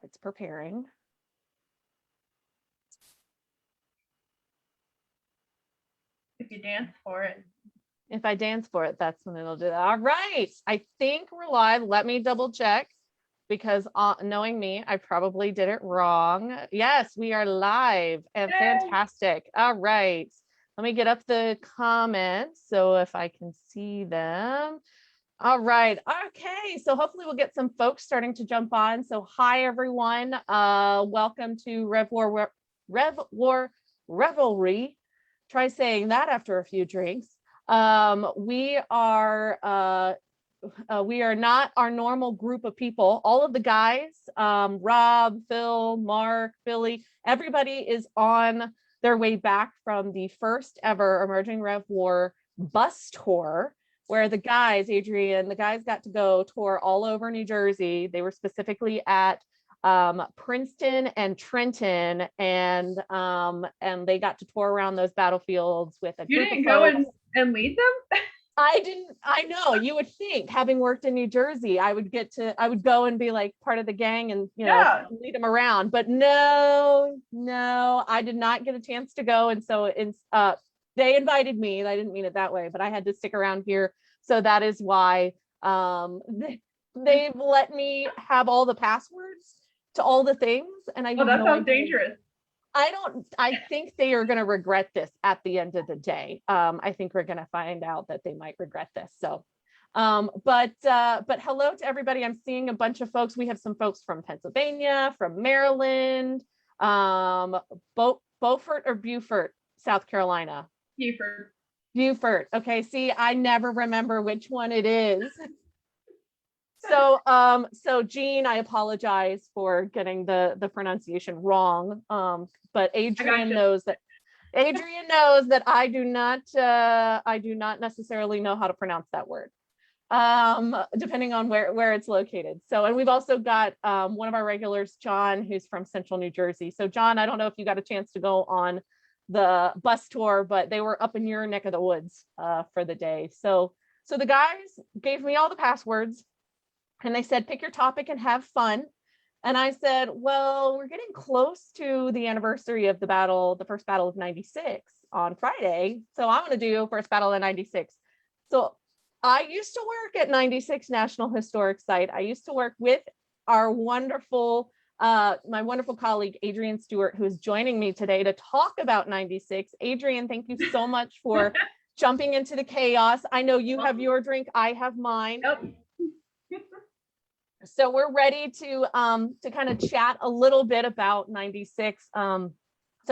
It's preparing. If you dance for it. If I dance for it, that's when it'll do that. All right. I think we're live. Let me double check because knowing me, I probably did it wrong. Yes, we are live and Yay. Fantastic. All right. Let me get up the comments so if I can see them. All right. Okay. So hopefully we'll get some folks starting to jump on. So hi, everyone. Welcome to Rev War Revelry. Try saying that after a few drinks. We are not our normal group of people. All of the guys, Rob, Phil, Mark, Billy, everybody is on their way back from the first ever Emerging Rev War bus tour, where the guys, Adrian, the guys got to go tour all over New Jersey. They were specifically at Princeton and Trenton, and they got to tour around those battlefields with a You group didn't of go folks. and lead them? I didn't. I know, you would think, having worked in New Jersey, I would go and be like part of the gang and lead them around. But no, I did not get a chance to go, and so they invited me. I didn't mean it that way, but I had to stick around here. So that is why they've let me have all the passwords to all the things, and that sounds dangerous. I think they are going to regret this at the end of the day. I think we're going to find out that they might regret this. So, but hello to everybody. I'm seeing a bunch of folks. We have some folks from Pennsylvania, from Maryland, Beaufort or Beaufort, South Carolina. Beaufort. Okay. See, I never remember which one it is. So Jean, I apologize for getting the pronunciation wrong. But Adrian knows that I do not necessarily know how to pronounce that word, depending on where it's located. So, and we've also got one of our regulars, John, who's from Central New Jersey. So John, I don't know if you got a chance to go on the bus tour, but they were up in your neck of the woods for the day. So the guys gave me all the passwords. And they said, pick your topic and have fun. And I said, well, we're getting close to the anniversary of the first battle of 96 on Friday. So I'm going to do first battle of 96. So I used to work at 96 National Historic Site. I used to work with our wonderful, my wonderful colleague, Adrian Stewart, who's joining me today to talk about 96. Adrian, thank you so much for jumping into the chaos. I know you have your drink. I have mine. Yep. So we're ready to kind of chat a little bit about 96. So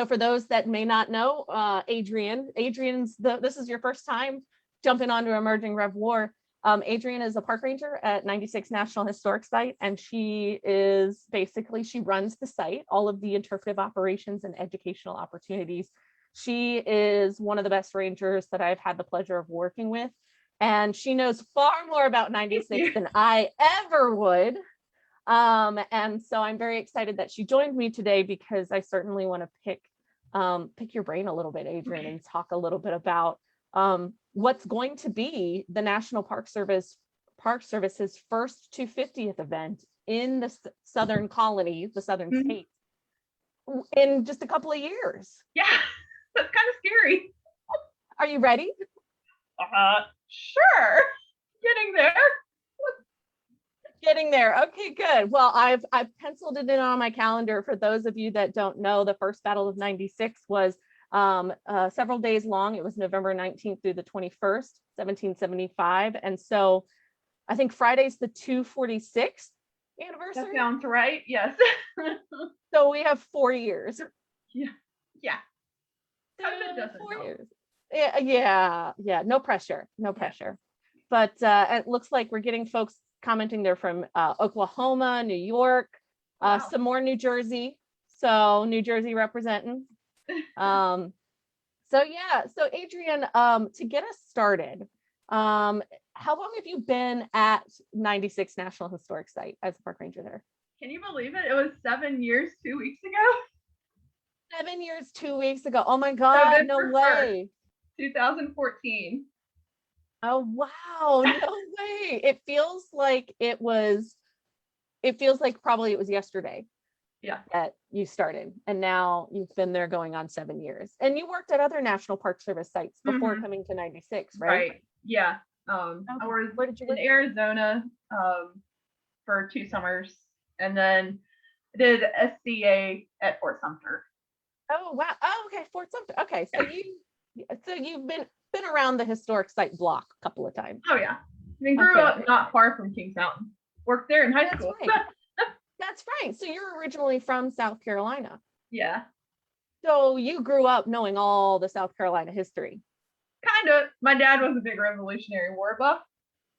for those that may not know, this is your first time jumping onto Emerging Rev War. Adrian is a park ranger at 96 National Historic Site, and she runs the site, all of the interpretive operations and educational opportunities. She is one of the best rangers that I've had the pleasure of working with. And she knows far more about 96 than I ever would. And so I'm very excited that she joined me today, because I certainly want to pick your brain a little bit, Adrian, and talk a little bit about what's going to be the National Park Service's first 250th event in the Southern colony, the Southern state, in just a couple of years. Yeah, that's kind of scary. Are you ready? Sure. Getting there. Okay, good. Well, I've penciled it in on my calendar. For those of you that don't know, the first battle of 96 was several days long. It was November 19th through the 21st, 1775. And so I think Friday's the 246th anniversary. That sounds right. Yes. So we have 4 years. Yeah. So 4 years. Yeah. No pressure. But it looks like we're getting folks commenting. They're from Oklahoma, New York, some more New Jersey. So New Jersey representing. So Adrian, to get us started, how long have you been at 96 National Historic Site as a park ranger there? Can you believe it? It was 7 years, 2 weeks ago. 7 years, 2 weeks ago. Oh my God, no way. 2014. Oh, wow. No way. It feels like probably it was yesterday. Yeah. that you started, and now you've been there going on 7 years. And you worked at other National Park Service sites before coming to 96, right? Right. Yeah. I Okay. was Where did you in work? Arizona for 2 summers, and then I did SCA at Fort Sumter. Oh wow. Oh, okay, Fort Sumter. Okay, so you've been around the historic site block a couple of times. Oh yeah. I mean, grew Okay, up not far from Kings Mountain. Worked there in high that's school. right. That's right. So you're originally from South Carolina. Yeah. So you grew up knowing all the South Carolina history. Kind of. My dad was a big Revolutionary War buff.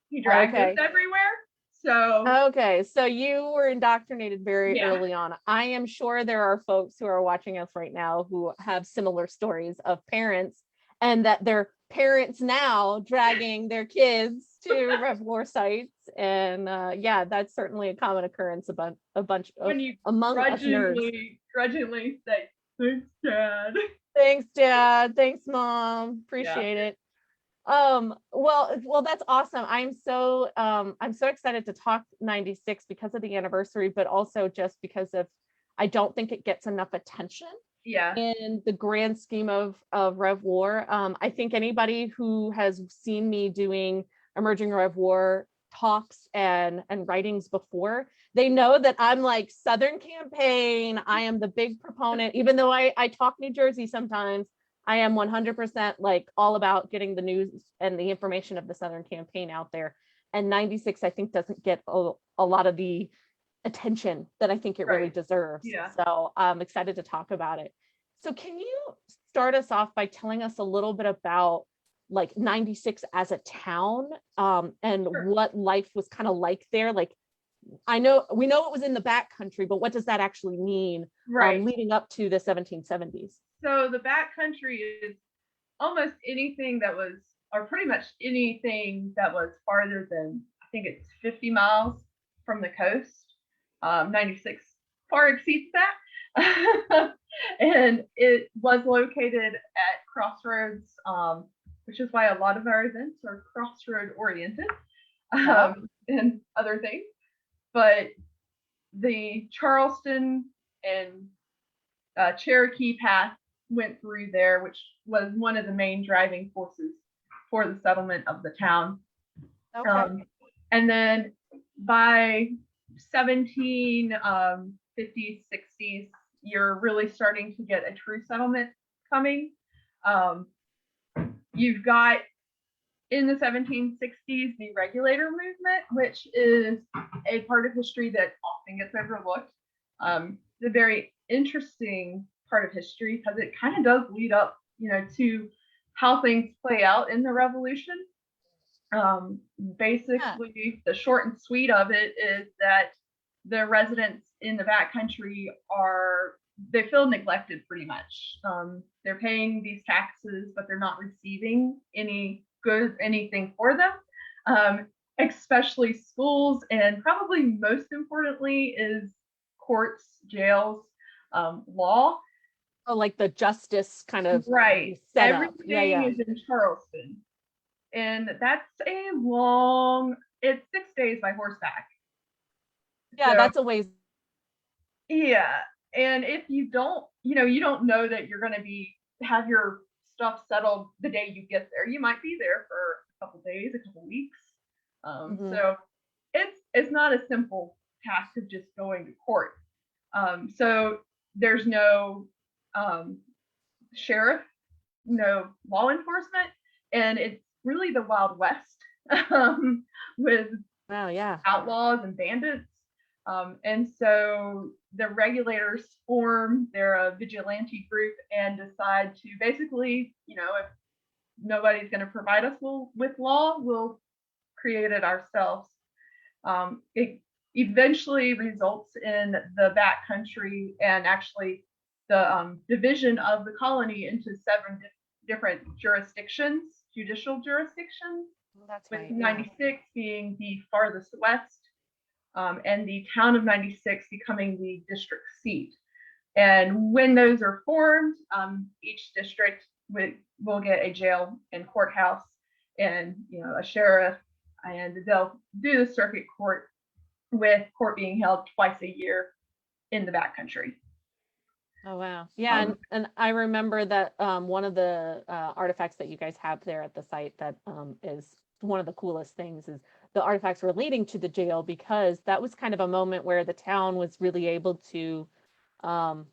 He dragged us Okay. everywhere. So Okay, so you were indoctrinated very yeah. early on. I am sure there are folks who are watching us right now who have similar stories of parents, and that their parents now dragging their kids to Rev War sites. And yeah, that's certainly a common occurrence among When you among us nerds. grudgingly say, thanks, Dad. Thanks, Dad. Thanks, Mom. Appreciate it. Well, that's awesome. I'm so excited to talk 96 because of the anniversary, but also just because of I don't think it gets enough attention Yeah. in the grand scheme of Rev War. I think anybody who has seen me doing emerging Rev War talks and writings before, they know that I'm like Southern Campaign. I am the big proponent, even though I talk New Jersey sometimes. I am 100% like all about getting the news and the information of the Southern Campaign out there. And 96, I think, doesn't get a lot of the attention that I think it really deserves. Yeah. So I'm excited to talk about it. So can you start us off by telling us a little bit about like 96 as a town, and what life was kind of like there? Like, we know it was in the back country, but what does that actually mean leading up to the 1770s? So the back country is almost anything that was, or pretty much anything that was farther than, I think it's 50 miles from the coast. 96 far exceeds that. And it was located at crossroads, which is why a lot of our events are crossroad oriented, and other things. But the Charleston and Cherokee path went through there, which was one of the main driving forces for the settlement of the town. And then by 1750s, 60s, you're really starting to get a true settlement coming. You've got in the 1760s the Regulator Movement, which is a part of history that often gets overlooked. It's a very interesting part of history because it kind of does lead up, to how things play out in the Revolution. Basically, the short and sweet of it is that the residents in the backcountry they feel neglected pretty much. They're paying these taxes, but they're not receiving anything for them, especially schools, and probably most importantly is courts, jails, law. Oh, like the justice kind of right. Setup. Everything is in Charleston, and that's it's 6 days by horseback. Yeah, so, that's a ways. Yeah, and if you don't, you don't know that you're going to have your stuff settled the day you get there. You might be there for a couple days, a couple weeks. So it's not a simple task of just going to court. So there's no sheriff, no law enforcement, and it's really the Wild West with outlaws and bandits. And so the regulators form their vigilante group and decide to basically, if nobody's going to provide us with law, we'll create it ourselves. It eventually results in the backcountry and actually the division of the colony into 7 different jurisdictions, judicial jurisdictions, with 96 being the farthest west, and the town of 96 becoming the district seat. And when those are formed, each district will get a jail and courthouse and a sheriff, and they'll do the circuit court, with court being held twice a year in the backcountry. Oh, wow. Yeah. And I remember that one of the artifacts that you guys have there at the site that is one of the coolest things is the artifacts relating to the jail, because that was kind of a moment where the town was really able to come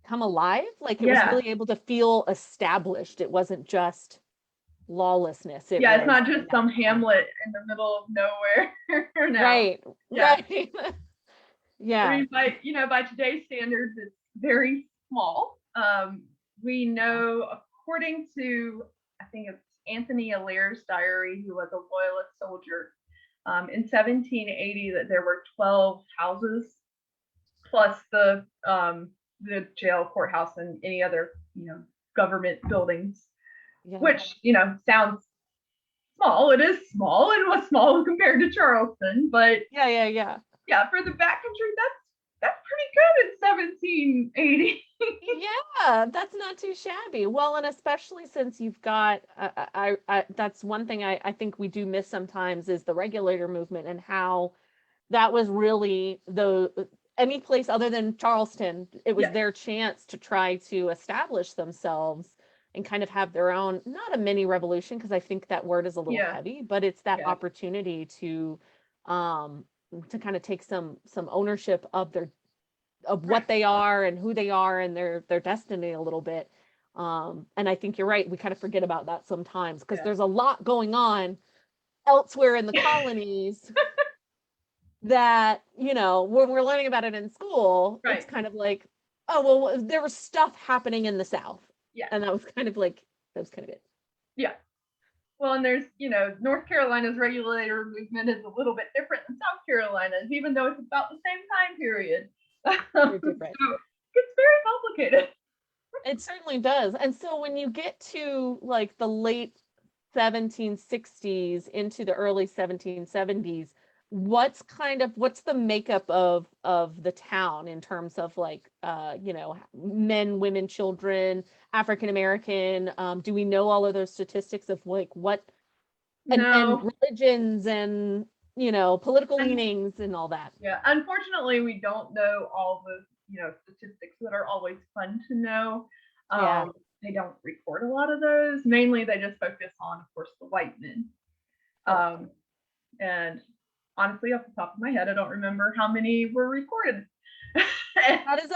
alive. Like it was really able to feel established. It wasn't just lawlessness. It it's was not just some hamlet in the middle of nowhere now. Right. Right. Yeah. I mean, by today's standards, it's very small. We know, according to, I think it's Anthony Allaire's diary, who was a loyalist soldier, in 1780, that there were 12 houses plus the jail, courthouse, and any other government buildings, which sounds small. It is small. It was small compared to Charleston, but yeah, for the backcountry, that's pretty good in 1780. Yeah, that's not too shabby. Well, and especially since you've got, that's one thing I think we do miss sometimes is the Regulator Movement, and how that was really any place other than Charleston, it was their chance to try to establish themselves and kind of have their own, not a mini revolution, because I think that word is a little heavy, but it's that opportunity to kind of take some ownership of what they are and who they are and their destiny a little bit. And I think you're right. We kind of forget about that sometimes, because there's a lot going on elsewhere in the colonies that, when we're learning about it in school, it's kind of like, oh, well, there was stuff happening in the South. Yeah. And that was kind of it. Yeah. Well, and there's, North Carolina's Regulator Movement is a little bit different than South Carolina's, even though it's about the same time period. So it's very complicated. It certainly does. And so when you get to like the late 1760s into the early 1770s, what's the makeup of the town in terms of men, women, children, African American? Do we know all of those statistics of what and religions and political leanings and all that? Yeah, unfortunately, we don't know all the statistics that are always fun to know. They don't record a lot of those. Mainly, they just focus on, of course, the white men. And honestly, off the top of my head, I don't remember how many were recorded. That is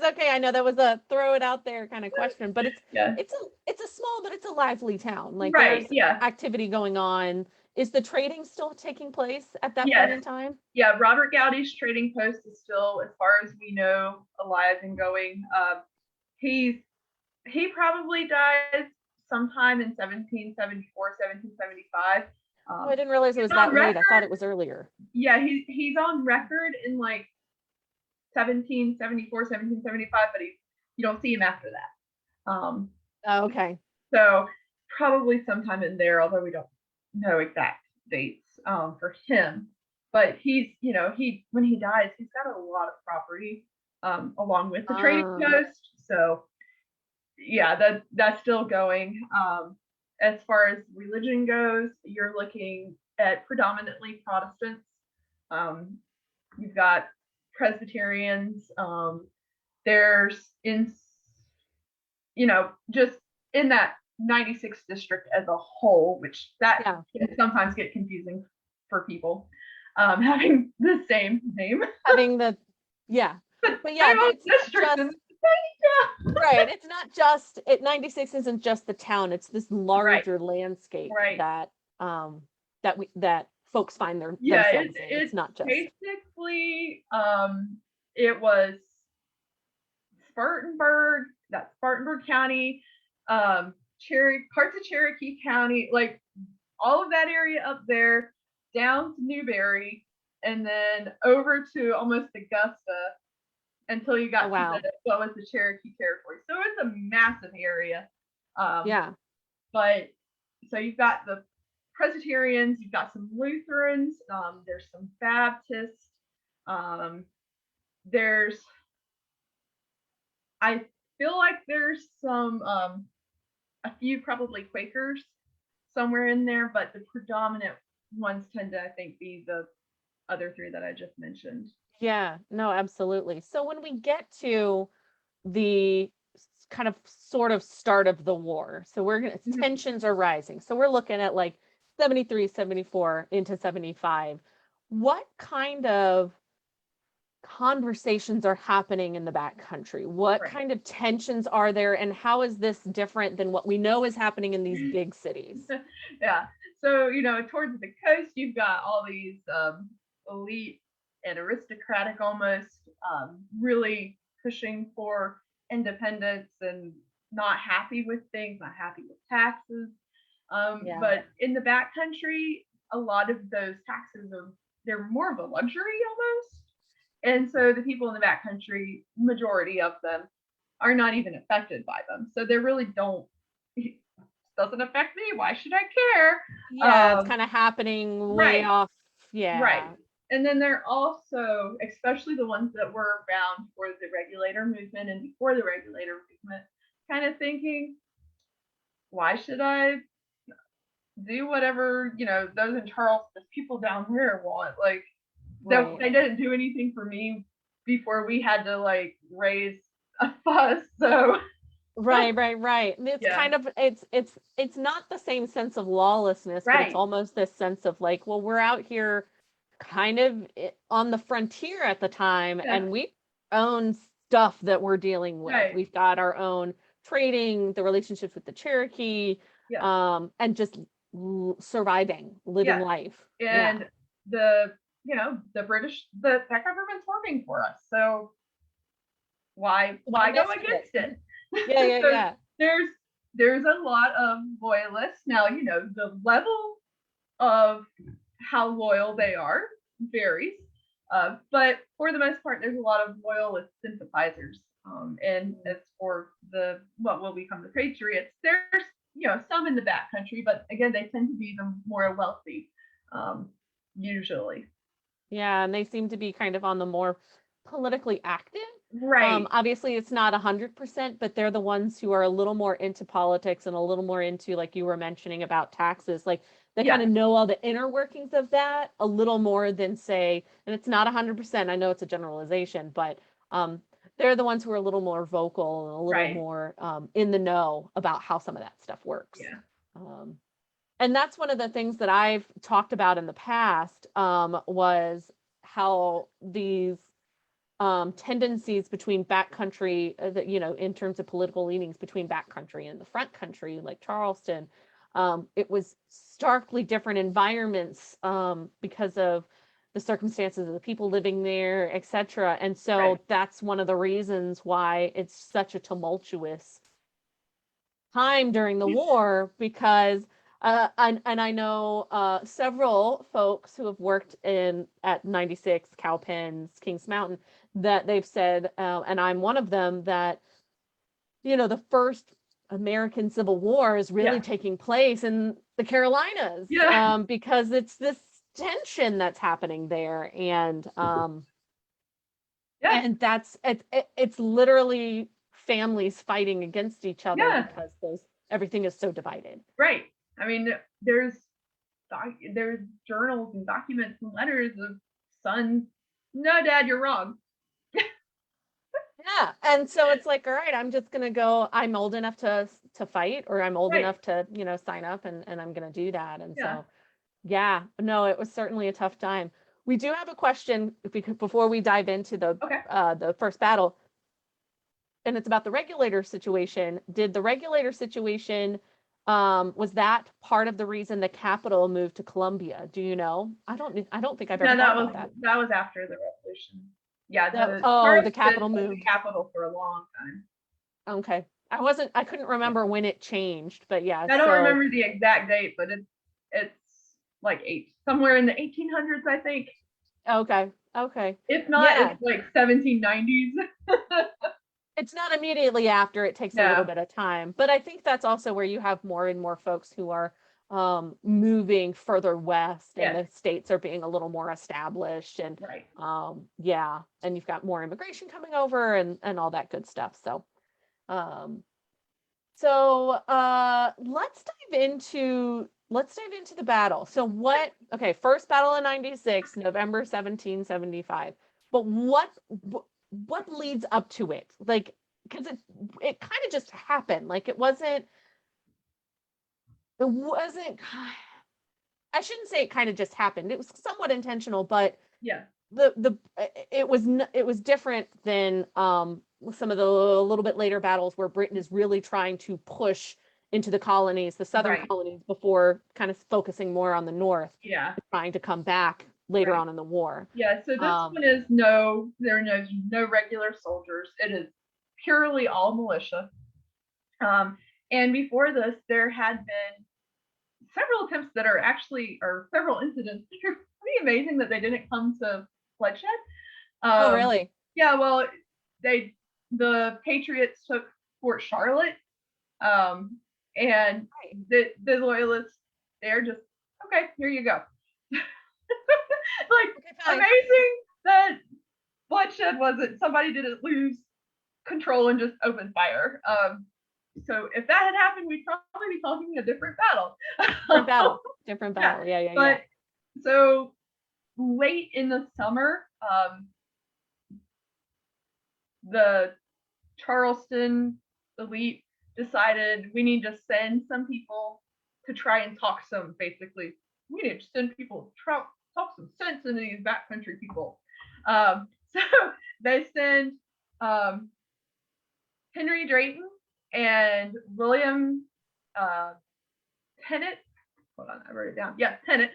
okay. I know that was a throw it out there kind of question, but it's a small, but it's a lively town. Like there's activity going on. Is the trading still taking place at that point in time? Yeah, Robert Gowdy's trading post is still, as far as we know, alive and going. He probably died sometime in 1774, 1775. I didn't realize it was that late. I thought it was earlier. Yeah, he's on record in 1774, 1775, but you don't see him after that. Okay. So probably sometime in there, although we don't know exact dates for him. But he's, when he dies, he's got a lot of property along with the trading post. So yeah, that's still going. As far as religion goes, you're looking at predominantly Protestants. You've got Presbyterians. There's just in that 96th district as a whole, which that can sometimes get confusing for people, having the same name. But yeah, it's just, right. It's not just 96 isn't just the town. It's this larger landscape that that folks find themselves in. It's not just basically it was Spartanburg, that's Spartanburg County, parts of Cherokee County, like all of that area up there, down to Newberry, and then over to almost Augusta until you got to what was the Cherokee territory. So it's a massive area. But so you've got the Presbyterians, you've got some Lutherans, there's some Baptists, I feel like there's some a few probably Quakers somewhere in there, but the predominant ones tend to, I think, be the other three that I just mentioned. Yeah, no, absolutely. So when we get to the kind of sort of start of the war, so tensions are rising. So we're looking at like 73, 74 into 75. What kind of conversations are happening in the backcountry? What Right. kind of tensions are there, and how is this different than what we know is happening in these big cities? Yeah. So, towards the coast, you've got all these elite and aristocratic almost, really pushing for independence and not happy with things, not happy with taxes. Yeah. But in the backcountry, a lot of those taxes they're more of a luxury almost. And so the people in the backcountry, majority of them, are not even affected by them. So they really don't, it doesn't affect me. Why should I care? Yeah, it's kind of happening way Right. off. Yeah. Right. And then they're also, especially the ones that were around for the Regulator Movement and before the Regulator Movement, kind of thinking, why should I do whatever, those in Charleston, people down here want? Like, Right. they didn't do anything for me before we had to like raise a fuss. So Right. It's yeah. kind of it's not the same sense of lawlessness, but it's almost this sense of like, well, we're out here kind of on the frontier at the time, and we own stuff that we're dealing with. Right. We've got our own trading, the relationships with the Cherokee, and just surviving, living life. And the British, that government's working for us. So why go against it? Yeah. There's a lot of loyalists. Now, the level of how loyal they are varies. But for the most part, there's a lot of loyalist sympathizers. And as for what will become the Patriots, there's some in the backcountry, but again, they tend to be the more wealthy, usually. Yeah, and they seem to be kind of on the more politically active. Right. Obviously, it's not 100%, but they're the ones who are a little more into politics and a little more into, like you were mentioning about taxes. Like they kind of know all the inner workings of that a little more than say, and it's not 100%. I know it's a generalization, but they're the ones who are a little more vocal and a little more in the know about how some of that stuff works. And that's one of the things that I've talked about in the past, was how these tendencies between backcountry, in terms of political leanings between backcountry and the front country, like Charleston, it was starkly different environments because of the circumstances of the people living there, etc. And so that's one of the reasons why it's such a tumultuous time during the war, because and I know several folks who have worked at 96, Cowpens, Kings Mountain, that they've said, and I'm one of them, that the first American Civil War is really taking place in the Carolinas, because it's this tension that's happening there, and and that's it's literally families fighting against each other because everything is so divided. Right. I mean, there's journals and documents and letters of sons. No, Dad, you're wrong. Yeah, and so it's like, all right, I'm just gonna go. I'm old enough to fight, or I'm old enough to sign up, and I'm gonna do that. And so, no, it was certainly a tough time. We do have a question before we dive into the first battle, and it's about the regulator situation. Did the regulator situation, was that part of the reason the capital moved to Columbia? Do you know? I don't think I've ever thought about that. That was after the revolution. Yeah. The capital moved. The capital for a long time. Okay. I couldn't remember when it changed, but yeah. I don't remember the exact date, but it's like somewhere in the 1800s, I think. Okay. If not, it's like 1790s. It's not immediately after. It takes a little bit of time, but I think that's also where you have more and more folks who are moving further west, and the states are being a little more established, and and you've got more immigration coming over, and all that good stuff. So let's dive into let's dive into the battle. So first battle in 96, November 1775. But what leads up to it? Like, because it kind of just happened. Like it wasn't, I shouldn't say it kind of just happened. It was somewhat intentional, but yeah, it was different than some of the little bit later battles where Britain is really trying to push into the colonies, the southern colonies, before kind of focusing more on the north. Yeah, trying to come back later on in the war. Yeah, so this one is there are no regular soldiers. It is purely all militia. And before this, there had been several attempts that are actually, or several incidents that are pretty amazing that they didn't come to bloodshed. Oh, really? Yeah, well, the Patriots took Fort Charlotte, and the loyalists, they're just, okay, here you go. Like, amazing that bloodshed wasn't, somebody didn't lose control and just open fire. So if that had happened, we'd probably be talking a different battle. Different battle. Yeah. But so late in the summer, the Charleston elite decided we need to send some people to try and talk some, basically. We need to send people to talk some sense into these backcountry people. So they send Henry Drayton and William Tennant. Hold on, I wrote it down. Yeah, Tennant.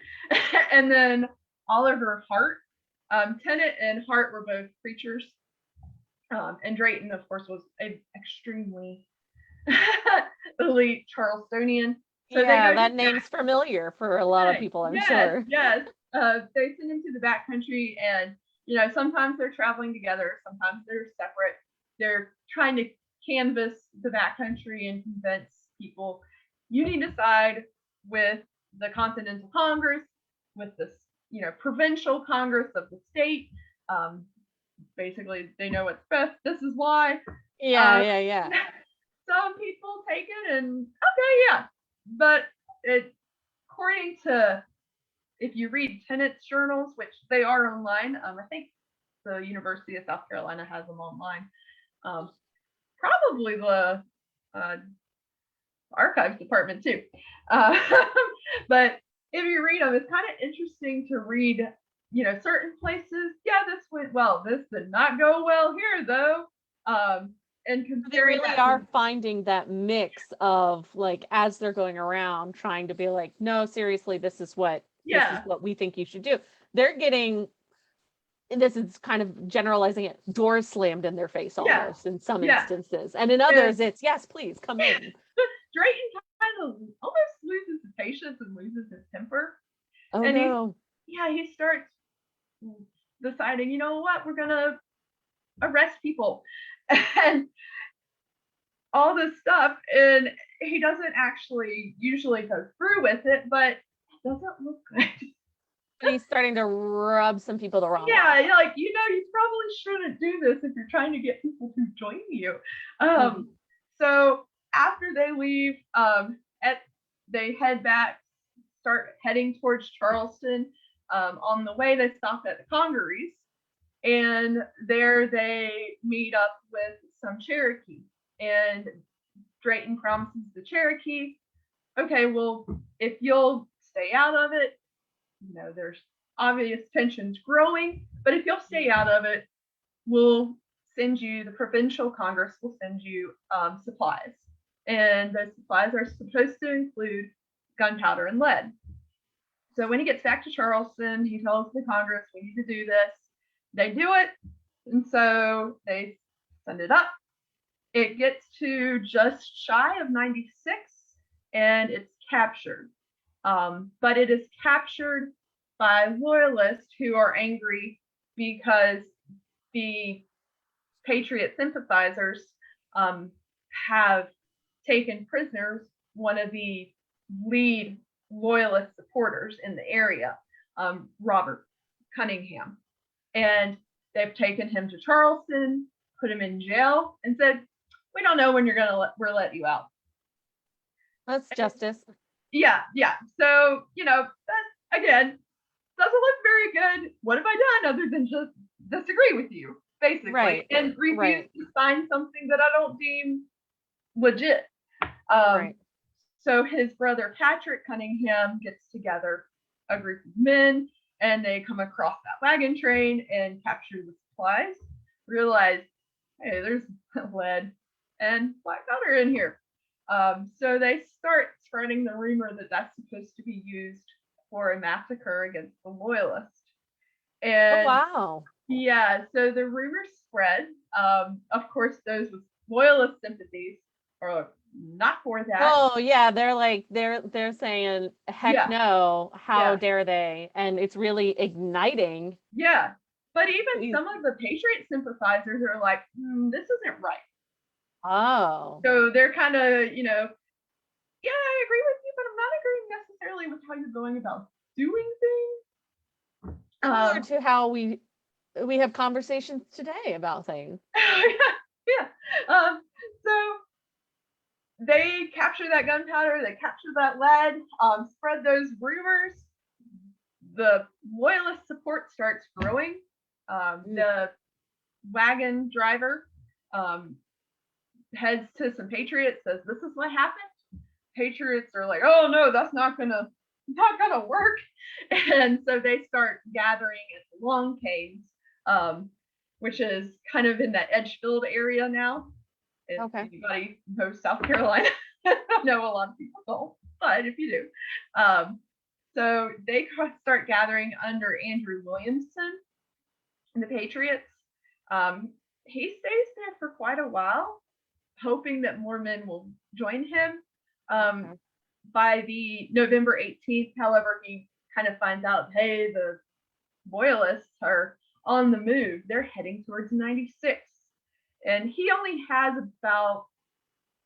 And then Oliver Hart. Tennant and Hart were both preachers. And Drayton, of course, was an extremely elite Charlestonian. So that name's familiar for a lot of people, I'm sure. Yes. They send him to the backcountry, and sometimes they're traveling together, sometimes they're separate. They're trying to canvass the backcountry and convince people. You need to side with the Continental Congress, with the provincial Congress of the state. Basically, they know what's best. This is why. Yeah. Some people take it and okay, yeah. But according to, if you read Tennant's journals, which they are online, I think the University of South Carolina has them online. Probably the archives department too. But if you read them, it's kind of interesting to read, certain places. Yeah, this went well. This did not go well here, though. And they really are finding that mix of, like, as they're going around trying to be like, no, seriously, this is what we think you should do. They're getting, this is kind of generalizing it, doors slammed in their face almost in some instances. And in others, it's, yes, please come in. Drayton kind of almost loses his patience and loses his temper. Oh, and no. He starts deciding, you know what, we're going to arrest people and all this stuff. And he doesn't actually usually go through with it, but it doesn't look good. And he's starting to rub some people the wrong way. Yeah, like, you probably shouldn't do this if you're trying to get people to join you. So after they leave, they head back, start heading towards Charleston. On the way, they stop at the Congaree, and there they meet up with some Cherokee. And Drayton promises the Cherokee, okay, well, if you'll stay out of it, there's obvious tensions growing, but if you'll stay out of it, we'll send you, the provincial Congress will send you supplies. And those supplies are supposed to include gunpowder and lead. So when he gets back to Charleston, he tells the Congress, we need to do this. They do it. And so they send it up. It gets to just shy of 96, and it's captured. But it is captured by loyalists who are angry because the Patriot sympathizers have taken prisoners one of the lead loyalist supporters in the area, Robert Cunningham. And they've taken him to Charleston, put him in jail, and said, we don't know when we'll let you out. That's justice. Yeah, yeah. So, that again doesn't look very good. What have I done other than just disagree with you, basically, Right. and refuse Right. to sign something that I don't deem legit? Right. So his brother Patrick Cunningham gets together a group of men, and they come across that wagon train and capture the supplies. Realize, hey, there's lead and black powder in here. So they start spreading the rumor that that's supposed to be used for a massacre against the loyalists. Oh, And wow. yeah, so the rumor spread. Of course, those with loyalist sympathies are not for that. Oh yeah, they're like they're saying heck Yeah, no, how yeah, dare they? And it's really igniting. yeah. But even these- some of the Patriot sympathizers are like, this isn't right. Oh, So they're kind of, yeah, I agree with you, but I'm not agreeing necessarily with how you're going about doing things. similar to how we have conversations today about things. Yeah. So they capture that gunpowder, they capture that lead, spread those rumors. The loyalist support starts growing. The wagon driver heads to some patriots, says, "This is what happened." Patriots are like, "Oh no, that's not gonna work," and so they start gathering at the Long Caves, which is kind of in that Edgefield area now. If anybody knows South Carolina, I know a lot of people don't, but if you do, so they start gathering under Andrew Williamson and the Patriots. He stays there for quite a while, hoping that more men will join him. By the November 18th, however, he kind of finds out, hey, the loyalists are on the move. They're heading towards 96. And he only has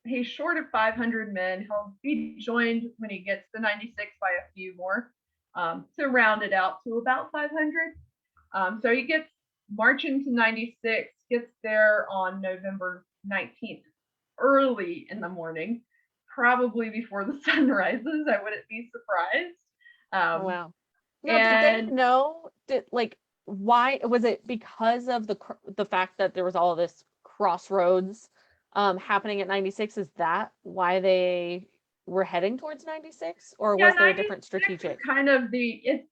he's short of 500 men. He'll be joined when he gets to 96 by a few more, to round it out to about 500. So he gets marching to 96, gets there on November 19th, early in the morning, probably before the sun rises. I wouldn't be surprised. Wow. Now, did they know why was it because of the fact that there was all this crossroads happening at 96? Is that why they were heading towards 96, or was there a different strategic? Kind of it's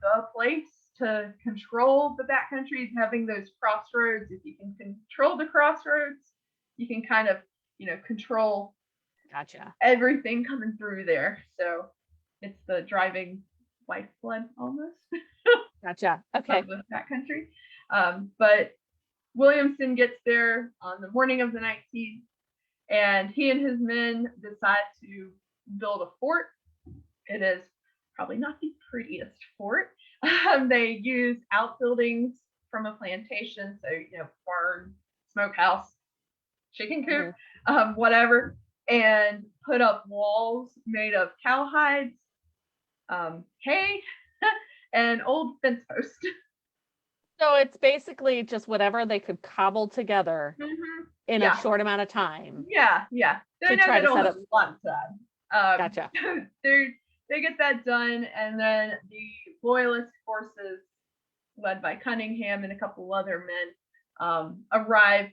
the place to control the backcountry, having those crossroads. If you can control the crossroads, you can kind of control everything coming through there. So it's the driving lifeblood almost. Gotcha. Okay. Of the backcountry. But Williamson gets there on the morning of the 19th, and he and his men decide to build a fort. It is probably not the prettiest fort. They use outbuildings from a plantation, so barn, smokehouse, chicken coop, whatever, and put up walls made of cowhides, hay, and old fence posts. So it's basically just whatever they could cobble together in a short amount of time. Yeah. They know they don't have a lot of time. Gotcha. They get that done, and then the loyalist forces, led by Cunningham and a couple other men, arrive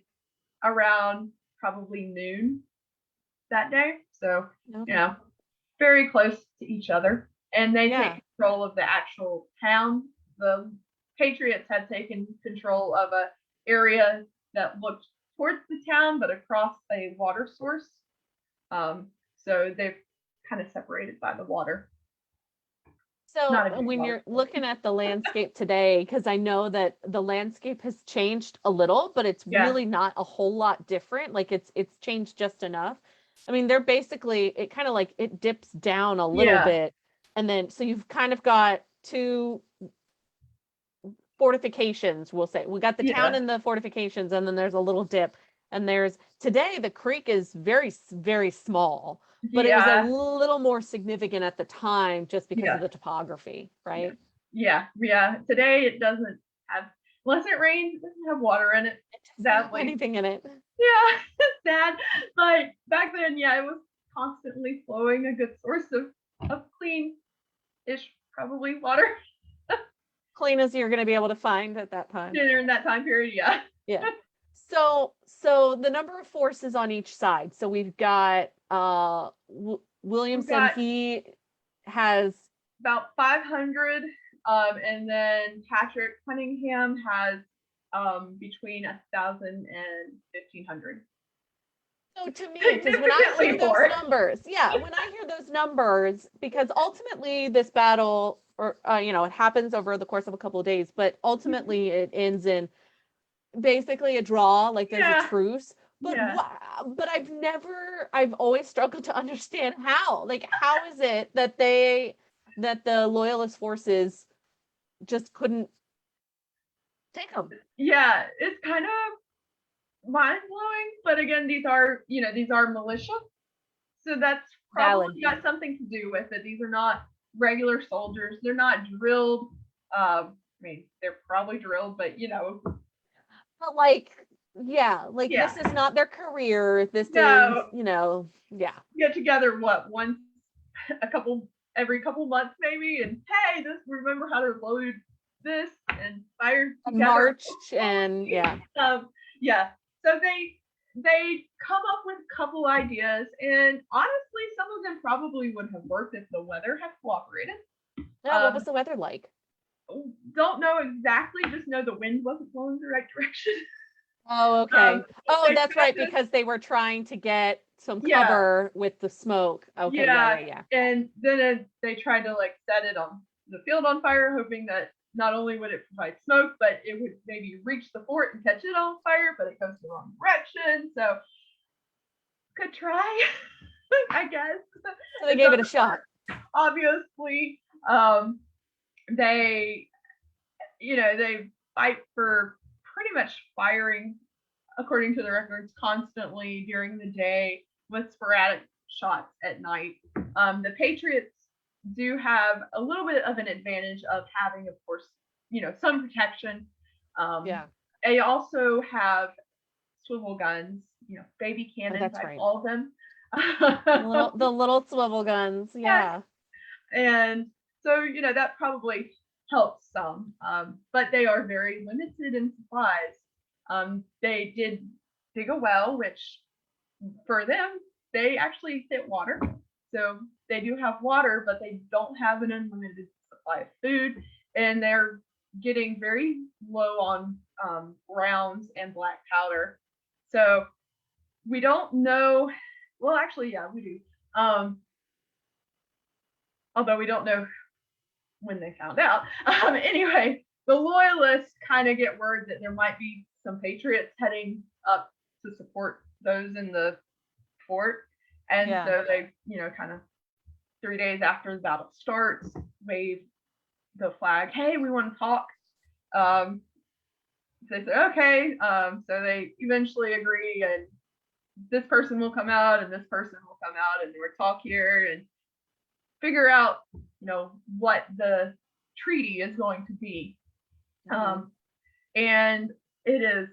around probably noon that day. So, very close to each other. And they take control of the actual town. The Patriots had taken control of an area that looked towards the town, but across a water source. So they're kind of separated by the water. So when you're looking at the landscape today, because I know that the landscape has changed a little, but it's really not a whole lot different. Like it's changed just enough. I mean, they're basically, it kind of like it dips down a little bit. And then, so you've kind of got two fortifications, we'll say. We got the town and the fortifications, and then there's a little dip. And today the creek is very, very small, but it was a little more significant at the time just because of the topography, right? Yeah. Today it doesn't have, unless it rains, it doesn't have water in it. It doesn't have anything in it. Yeah, it's sad. But back then, it was constantly flowing, a good source of of clean-ish, probably water. Clean as you're going to be able to find at that time. During that time period, yeah. Yeah. So the number of forces on each side. So we've got Williamson, he has about 500, and then Patrick Cunningham has between 1,000 and 1,500. So to me, because when I hear those numbers, when I hear those numbers, because ultimately this battle, or it happens over the course of a couple of days, but ultimately it ends in basically a draw, like there's a truce. But but I've always struggled to understand how is it that the loyalist forces just couldn't take them? Yeah, it's kind of mind-blowing, but again, these are militia, so that's probably got something to do with it. These are not regular soldiers. They're not drilled. I mean, they're probably drilled, but but this is not their career. This is get together once every couple months maybe, and hey, remember how to load this and fire together. March and so they come up with a couple ideas, and honestly some of them probably would have worked if the weather had cooperated. What was the weather like? Don't know exactly, just know the wind wasn't blowing the right direction. Oh, okay. That's right, because they were trying to get some cover with the smoke. Okay, yeah. And then they tried to set it on the field on fire, hoping that not only would it provide smoke, but it would maybe reach the fort and catch it on fire, but it goes the wrong direction. So, good try, I guess. So they gave it a shot. Obviously, they fight for pretty much firing, according to the records, constantly during the day with sporadic shots at night. The Patriots do have a little bit of an advantage of having, of course, some protection. They also have swivel guns, baby cannons. I call them. the little swivel guns, yeah. And so that probably helps some, but they are very limited in supplies. They did dig a well, which for them, they actually hit water. So they do have water, but they don't have an unlimited supply of food, and they're getting very low on rounds and black powder. So we don't know. Well, actually, yeah, we do. Although we don't know when they found out. Anyway, the loyalists kind of get word that there might be some patriots heading up to support those in the fort. And so they, kind of 3 days after the battle starts, wave the flag. Hey, we want to talk. They say, okay. So they eventually agree, and this person will come out and this person will come out, and we'll talk here and figure out, what the treaty is going to be. And it is,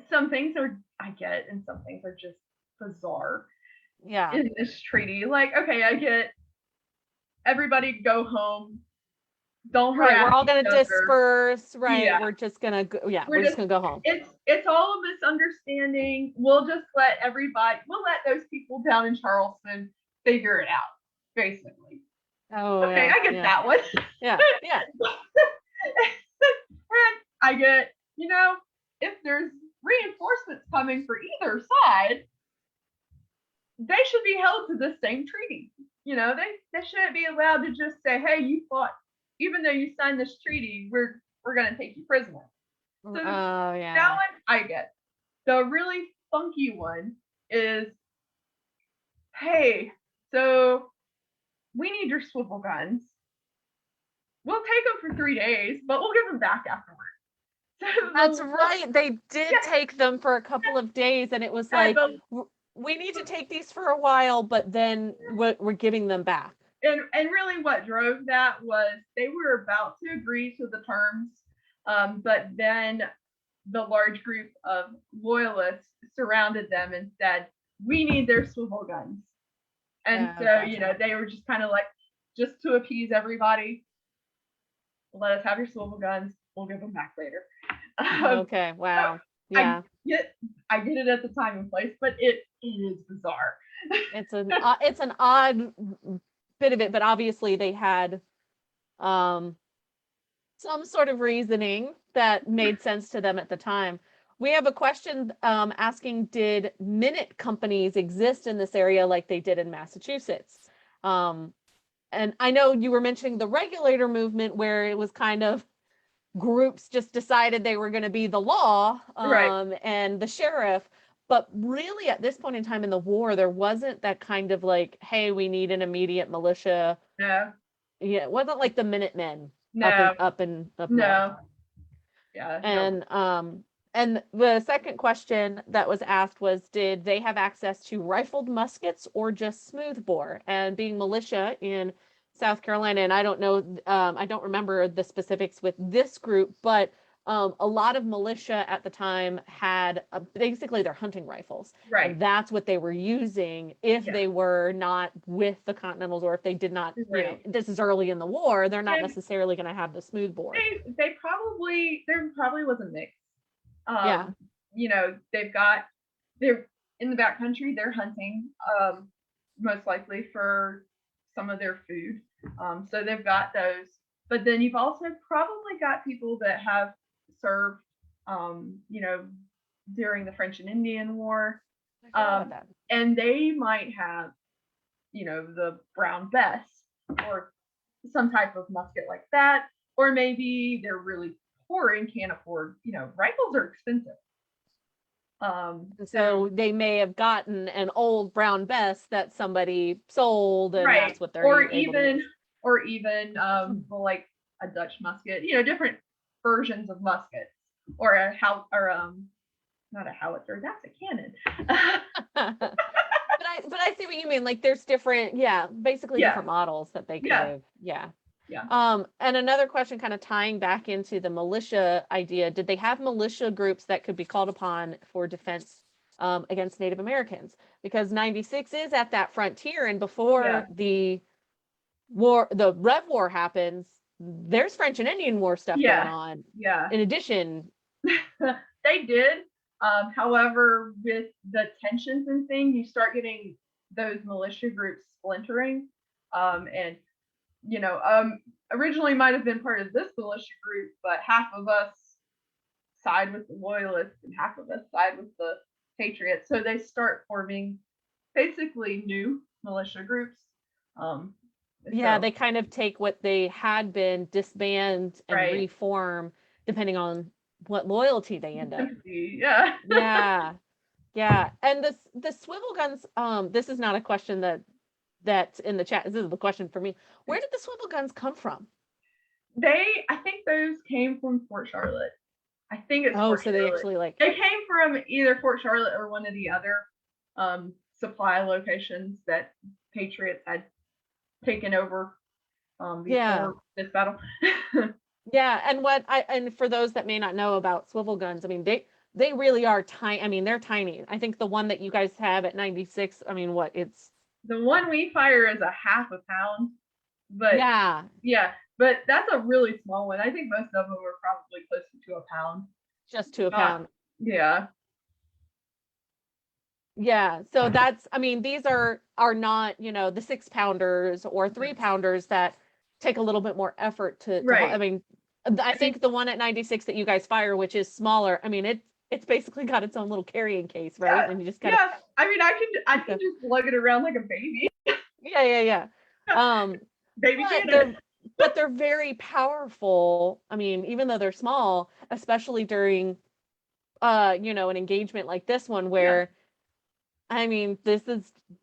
some things I get, and some things are just bizarre. In this treaty, okay, I get everybody go home. Don't harass. We're all gonna disperse. Right. We're just gonna go. Yeah. We're just gonna go home. It's all a misunderstanding. We'll just let those people down in Charleston figure it out, basically. Oh, okay, I get that one. Yeah. And I get, if there's reinforcements coming for either side, they should be held to the same treaty. They shouldn't be allowed to just say, hey, you fought, even though you signed this treaty, we're going to take you prisoner. So that one I get. The really funky one is, hey, so we need your swivel guns. We'll take them for 3 days, but we'll give them back afterwards. So that's right. They did take them for a couple of days, and it was we need to take these for a while, but then we're giving them back. And really what drove that was they were about to agree to the terms, but then the large group of loyalists surrounded them and said, we need their swivel guns. And so, gotcha. they were just kind of like, just to appease everybody, let us have your swivel guns. We'll give them back later. Okay. Wow. I Yeah. I get it at the time and place, but it is bizarre. It's an odd bit of it, but obviously they had some sort of reasoning that made sense to them at the time. We have a question asking, did minute companies exist in this area like they did in Massachusetts? And I know you were mentioning the regulator movement where it was kind of groups just decided they were going to be the law, Right. and the sheriff. But really, at this point in time in the war, there wasn't that kind of like, hey, we need an immediate militia. No. Yeah, it wasn't like the Minutemen No. up north. No. Yeah. No. And the second question that was asked was, did they have access to rifled muskets or just smoothbore? And being militia in South Carolina, and I don't know, I don't remember the specifics with this group, but a lot of militia at the time had basically their hunting rifles. Right. And that's what they were using if they were not with the Continentals, or if they did not, this is early in the war, they're not necessarily going to have the smoothbore. There probably was a mix. Yeah. They're in the backcountry, they're hunting, most likely for some of their food. So they've got those. But then you've also probably got people that have served, during the French and Indian War. And they might have, the brown vest or some type of musket like that. Or maybe they're really poor and can't afford, rifles are expensive. So they may have gotten an old brown vest that somebody sold, and that's what they're or even like a Dutch musket, different versions of muskets, or not a howitzer, that's a cannon. But I see what you mean. Like there's different, basically different models that they could have. Yeah. And another question kind of tying back into the militia idea, did they have militia groups that could be called upon for defense against Native Americans? Because 96 is at that frontier, and before the Rev War happens, there's French and Indian War stuff going on. Yeah. In addition. They did. However, with the tensions and things, you start getting those militia groups splintering. And originally might have been part of this militia group, but half of us side with the loyalists and half of us side with the patriots. So they start forming basically new militia groups. They kind of take what they had been, disband and reform depending on what loyalty they end up. Yeah. And the swivel guns, this is not a question that's in the chat. This is the question for me. Where did the swivel guns come from? I think those came from Fort Charlotte. I think it's Fort Charlotte. They actually they came from either Fort Charlotte or one of the other supply locations that Patriots had taken over before this battle. And for those that may not know about swivel guns, I mean, they really are tiny. I mean, they're tiny. I think the one that you guys have at 96, I mean, it's the one we fire is a half a pound, but but that's a really small one. I think most of them were probably closer to a pound. Just to a pound. Yeah. So that's, I mean, these are not, the 6 pounders or 3 pounders that take a little bit more effort to I mean, I think the one at 96 that you guys fire, which is smaller, I mean, it's basically got its own little carrying case, right? And you just kind of I mean, I can just lug it around like a baby. Baby cannon. But they're very powerful. I mean, even though they're small, especially during an engagement like this one where I mean,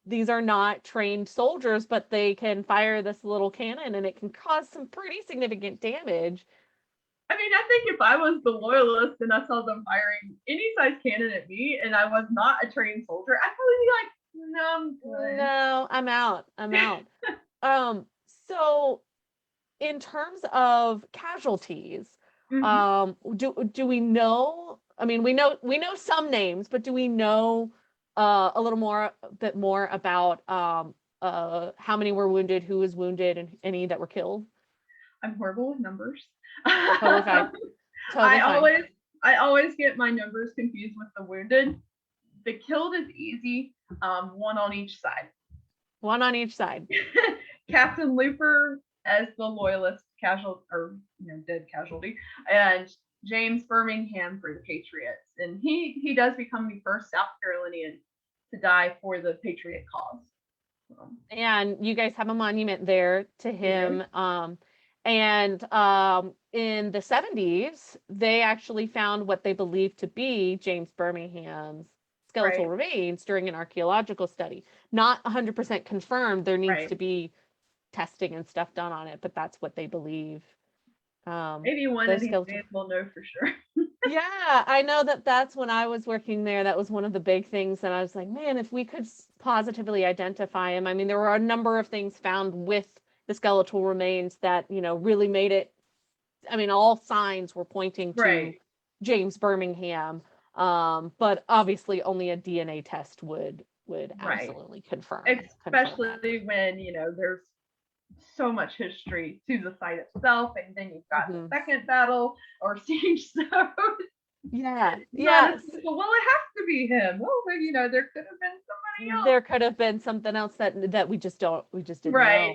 these are not trained soldiers, but they can fire this little cannon and it can cause some pretty significant damage. I mean, I think if I was the loyalist and I saw them firing any size cannon at me and I was not a trained soldier, I'd probably be like, no, I'm good. No, I'm out. So in terms of casualties, do we know, I mean, we know some names, but do we know a bit more about how many were wounded, who was wounded, and any that were killed? I'm horrible with numbers. Totally fine. Totally fine. I always get my numbers confused with the wounded. The killed is easy. One on each side. One on each side. Captain Looper as the loyalist dead casualty, and James Birmingham for the Patriots. And he does become the first South Carolinian to die for the Patriot cause. And you guys have a monument there to him. In the 70s, they actually found what they believed to be James Birmingham's skeletal remains during an archaeological study. Not 100% confirmed. There needs to be testing and stuff done on it, but that's what they believe. Maybe one of these days we'll know for sure. Yeah, I know that's when I was working there. That was one of the big things. And I was like, man, if we could positively identify him. I mean, there were a number of things found with the skeletal remains that, really made it. I mean, all signs were pointing to James Birmingham. But obviously only a DNA test would absolutely confirm. Especially when, there's so much history to the site itself, and then you've got the second battle or siege. So well, it has to be him. Well, there could have been somebody else. There could have been something else that we just didn't know.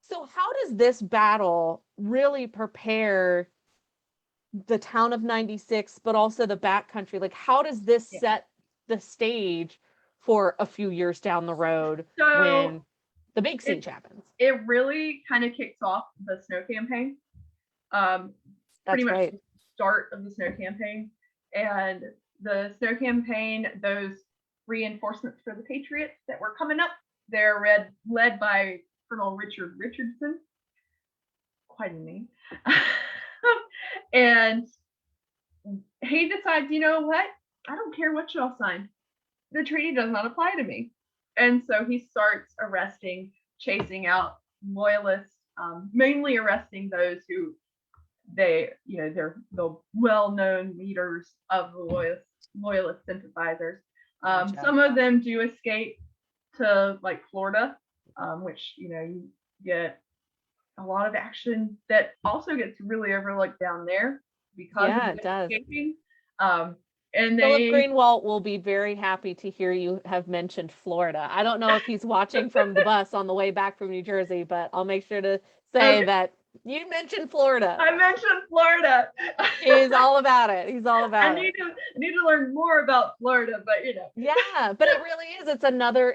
So how does this battle really prepare the town of 96, but also the backcountry? Like, how does this set the stage for a few years down the road when the big siege happens? It really kind of kicks off the snow campaign. Pretty much the start of the snow campaign. And the snow campaign, those reinforcements for the Patriots that were coming up, they're led by Colonel Richard Richardson. Quite a name. And he decides, you know what? I don't care what y'all sign. The treaty does not apply to me. And so he starts chasing out loyalists, mainly arresting those who they're the well-known leaders of the loyalist sympathizers. Some of them do escape to like Florida, which you get a lot of action that also gets really overlooked down there because it does. Escaping. And Philip Greenwald will be very happy to hear you have mentioned Florida. I don't know if he's watching from the bus on the way back from New Jersey, but I'll make sure to say that you mentioned Florida. I mentioned Florida. He's all about it. He's all about it. I need to learn more about Florida, but Yeah, but it really is. It's another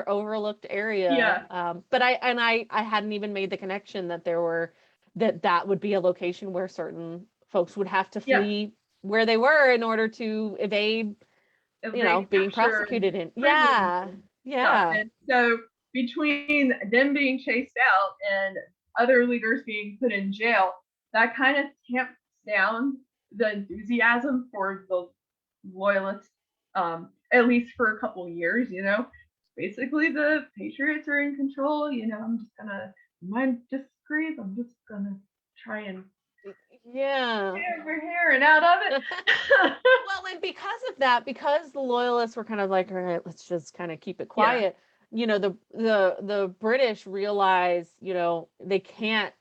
overlooked area. Yeah. But I hadn't even made the connection that that would be a location where certain folks would have to flee where they were in order to evade being prosecuted in. Yeah. And so between them being chased out and other leaders being put in jail, that kind of tamps down the enthusiasm for the loyalists, at least for a couple of years. Basically the Patriots are in control. I'm just gonna disagrees. I'm just gonna try and over here and out of it. Well, and because the loyalists were kind of like, all right, let's just kind of keep it quiet. The British realize, they can't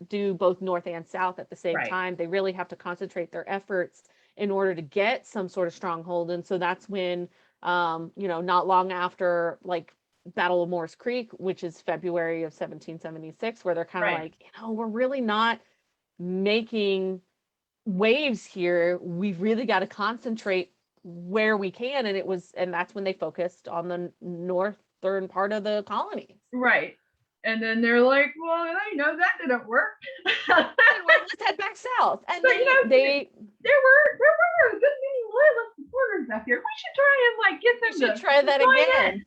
do both North and South at the same time. They really have to concentrate their efforts in order to get some sort of stronghold. And so that's when, not long after like Battle of Morris Creek, which is February of 1776, where they're kind of like, we're really not making waves here. We've really got to concentrate where we can. And that's when they focused on the northern part of the colony. Right. And then they're like, well, that didn't work. Let's head back south. And so, there were a good many loyalist supporters up here. We should try and get them to try that again.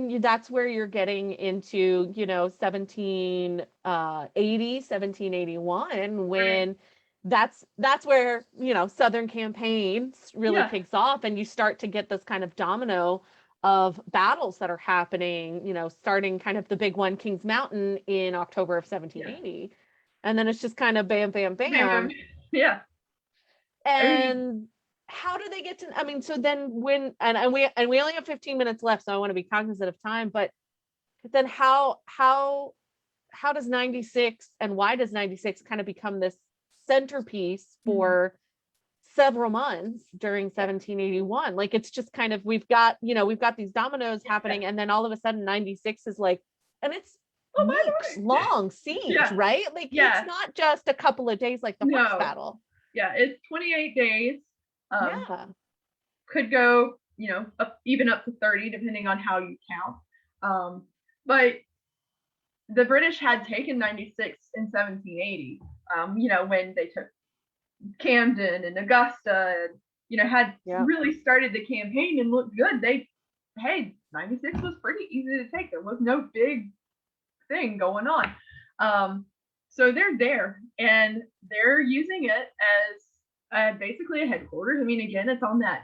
And that's where you're getting into 1781 when that's where Southern campaigns really kicks off, and you start to get this kind of domino of battles that are happening, starting kind of the big one, Kings Mountain, in October of 1780, and then it's just kind of bam, bam, bam. Yeah. And how do they get to, I mean, so then when, and we only have 15 minutes left, so I want to be cognizant of time, but then how does 96 and why does 96 kind of become this centerpiece for several months during 1781? Like, it's just kind of, we've got these dominoes happening, and then all of a sudden 96 is like, and it's weeks long siege, right? Like, it's not just a couple of days like the first battle. Yeah, it's 28 days. Could go, even up to 30, depending on how you count. But the British had taken 96 in 1780, when they took Camden and Augusta, and, had really started the campaign and looked good. 96 was pretty easy to take. There was no big thing going on. So they're there, and they're using it as basically a headquarters. I mean, again, it's on that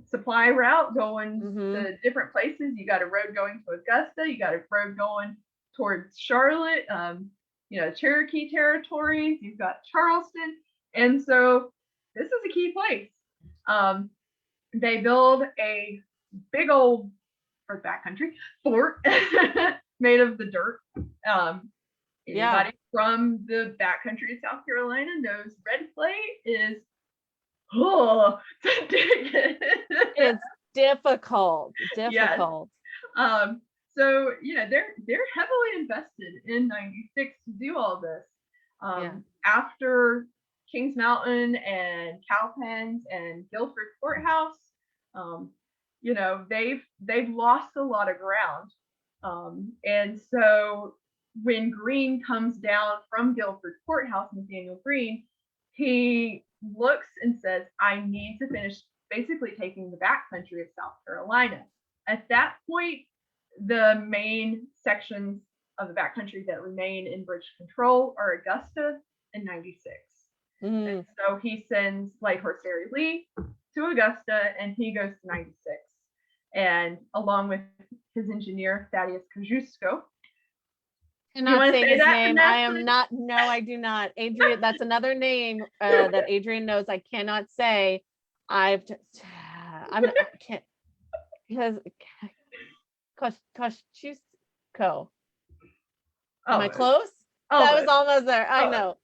supply route going to different places. You got a road going to Augusta, you got a road going towards Charlotte, Cherokee territories, you've got Charleston. And so this is a key place. They build a big old, for backcountry, fort made of the dirt. Anybody from the backcountry of South Carolina knows red clay is it's difficult. Yes. So they're heavily invested in 96 to do all this. After Kings Mountain and Cowpens and Guilford Courthouse, they've lost a lot of ground. And so when Greene comes down from Guilford Courthouse, Nathaniel Greene, he looks and says, I need to finish basically taking the backcountry of South Carolina. At that point, the main sections of the backcountry that remain in British control are Augusta and 96. And so he sends Light Horse Harry Lee to Augusta, and he goes to 96. And along with his engineer, Thaddeus Kosciuszko. Cannot say his name. I am not. No, I do not. Adrian, that's another name that Adrian knows. I cannot say. I can't, because Kosciuszko. Am I close? That was almost there. I know.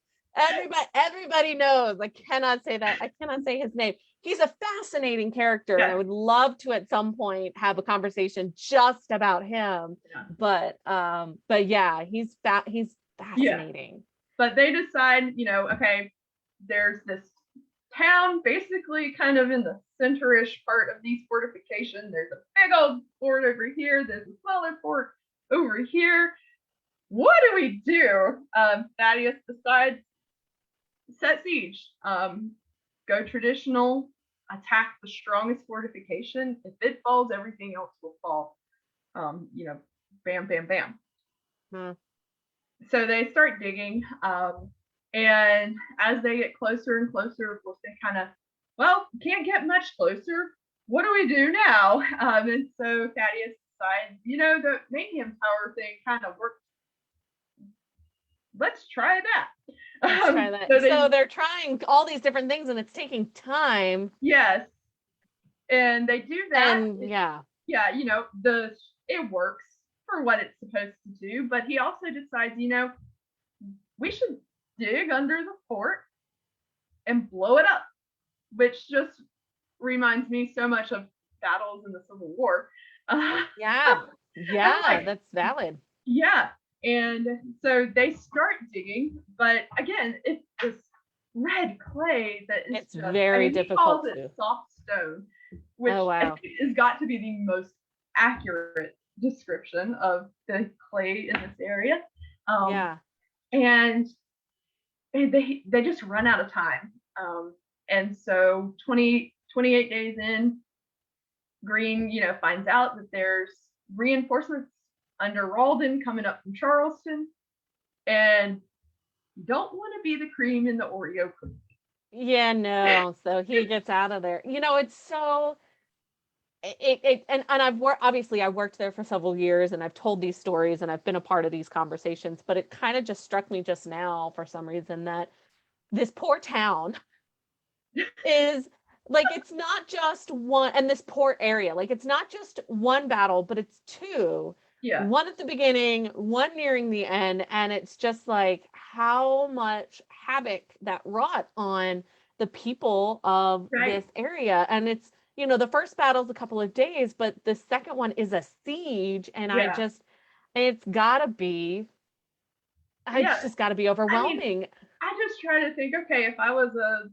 Everybody knows. I cannot say that. I cannot say his name. He's a fascinating character, and I would love to at some point have a conversation just about him. But yeah, he's fascinating. But they decide, okay, there's this town basically kind of in the center-ish part of these fortifications. There's a big old fort over here. There's a smaller fort over here. What do we do? Thaddeus decides, set siege. Go traditional, attack the strongest fortification. If it falls, everything else will fall. Bam, bam, bam. So they start digging, and as they get closer and closer, of course, they kind of, can't get much closer. What do we do now? And so Thaddeus decides, the Mayhem Tower thing kind of worked. Let's try that. So they're trying all these different things, and it's taking time. Yes. And they do that. And it works for what it's supposed to do, but he also decides, we should dig under the fort and blow it up, which just reminds me so much of battles in the Civil War. That's valid. Yeah. And so they start digging, but again, it's this red clay that is it's very difficult. He calls it soft stone, which I think has got to be the most accurate description of the clay in this area. And they just run out of time. And so 28 days in, Greene, finds out that there's reinforcements under Rawdon coming up from Charleston, and you don't want to be the cream in the Oreo cookie. Yeah, no. So he gets out of there. It's so and I've worked there for several years, and I've told these stories, and I've been a part of these conversations, but it kind of just struck me just now for some reason that this poor town is like it's not just one, and this port area, like it's not just one battle, but it's two. Yeah. One at the beginning, one nearing the end, and it's just like how much havoc that wrought on the people of this area. And it's, the first battle's a couple of days, but the second one is a siege, and it's gotta be, it's just gotta be overwhelming. I just try to think, okay, if I was a